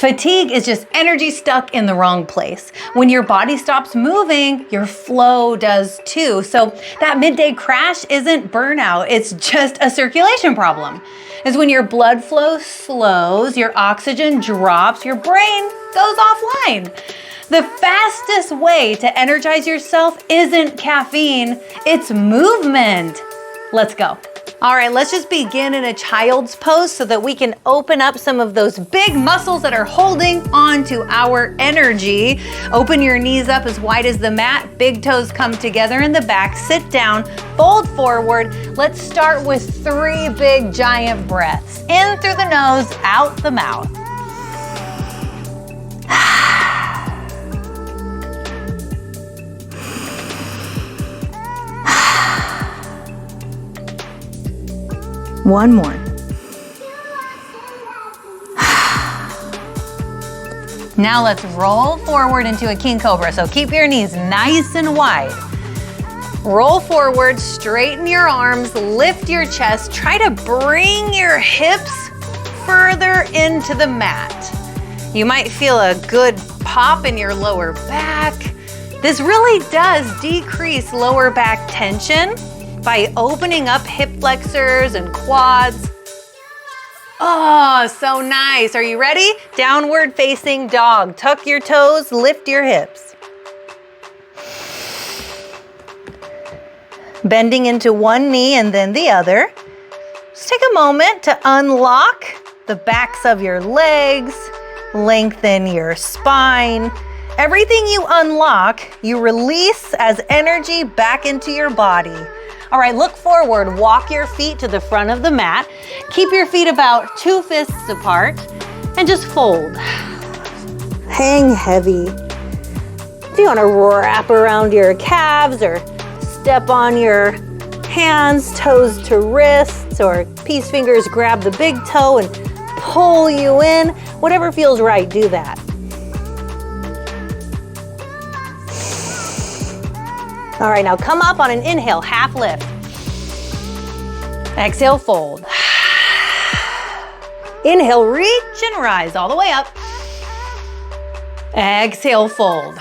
Fatigue is just energy stuck in the wrong place. When your body stops moving, your flow does too. So that midday crash isn't burnout, it's just a circulation problem. It's when your blood flow slows, your oxygen drops, your brain goes offline. The fastest way to energize yourself isn't caffeine, it's movement. Let's go. All right, let's just begin in a child's pose so that we can open up some of those big muscles that are holding on to our energy. Open your knees up as wide as the mat, big toes come together in the back, sit down, fold forward. Let's start with 3 big giant breaths. In through the nose, out the mouth. One more. Now let's roll forward into a king cobra. So keep your knees nice and wide. Roll forward, straighten your arms, lift your chest. Try to bring your hips further into the mat. You might feel a good pop in your lower back. This really does decrease lower back tension by opening up hip flexors and quads. Oh, so nice. Are you ready? Downward facing dog. Tuck your toes, lift your hips. Bending into one knee and then the other. Just take a moment to unlock the backs of your legs, lengthen your spine. Everything you unlock, you release as energy back into your body. All right, look forward, walk your feet to the front of the mat. Keep your feet about 2 fists apart and just fold. Hang heavy. If you wanna wrap around your calves or step on your hands, toes to wrists, or peace fingers grab the big toe and pull you in, whatever feels right, do that. All right, now come up on an inhale, half lift. Exhale, fold. Inhale, reach and rise all the way up. Exhale, fold.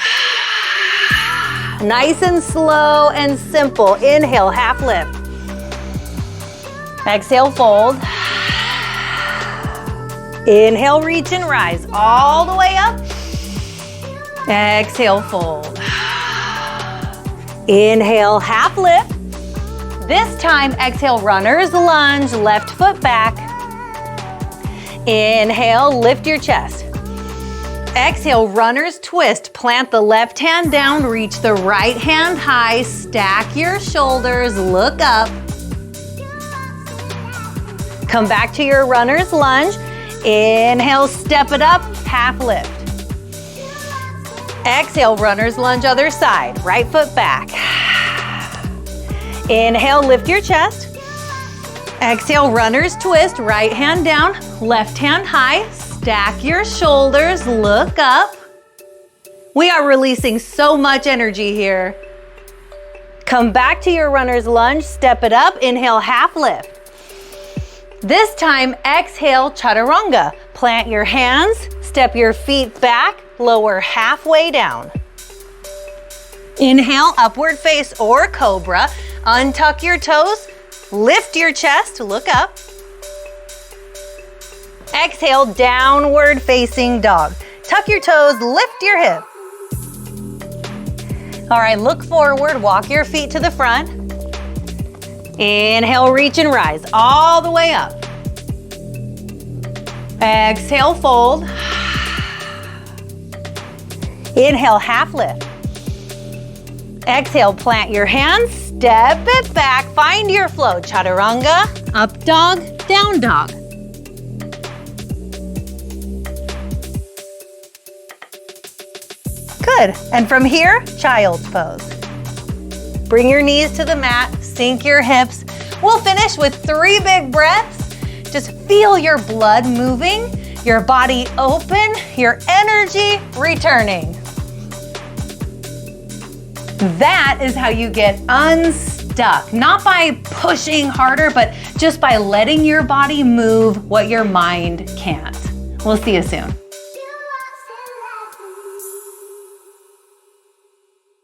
Nice and slow and simple. Inhale, half lift. Exhale, fold. Inhale, reach and rise all the way up. Exhale, fold. Inhale, half lift. This time, exhale, runner's lunge, left foot back. Inhale, lift your chest. Exhale, runner's twist. Plant the left hand down, reach the right hand high, stack your shoulders, look up. Come back to your runner's lunge. Inhale, step it up, half lift. Exhale, runner's lunge, other side, right foot back. Inhale, lift your chest. Exhale, runner's twist, right hand down, left hand high, stack your shoulders, look up. We are releasing so much energy here. Come back to your runner's lunge, step it up, inhale, half lift. This time, exhale, chaturanga. Plant your hands, step your feet back, lower halfway down. Inhale, upward face or cobra. Untuck your toes, lift your chest, look up. Exhale, downward facing dog. Tuck your toes, lift your hip. All right, look forward, walk your feet to the front. Inhale, reach and rise all the way up. Exhale, fold. Inhale, half lift. Exhale, plant your hands, step it back, find your flow. Chaturanga, up dog, down dog. Good, and from here, child's pose. Bring your knees to the mat, sink your hips. We'll finish with 3 big breaths. Just feel your blood moving, your body open, your energy returning. That is how you get unstuck. Not by pushing harder, but just by letting your body move what your mind can't. We'll see you soon.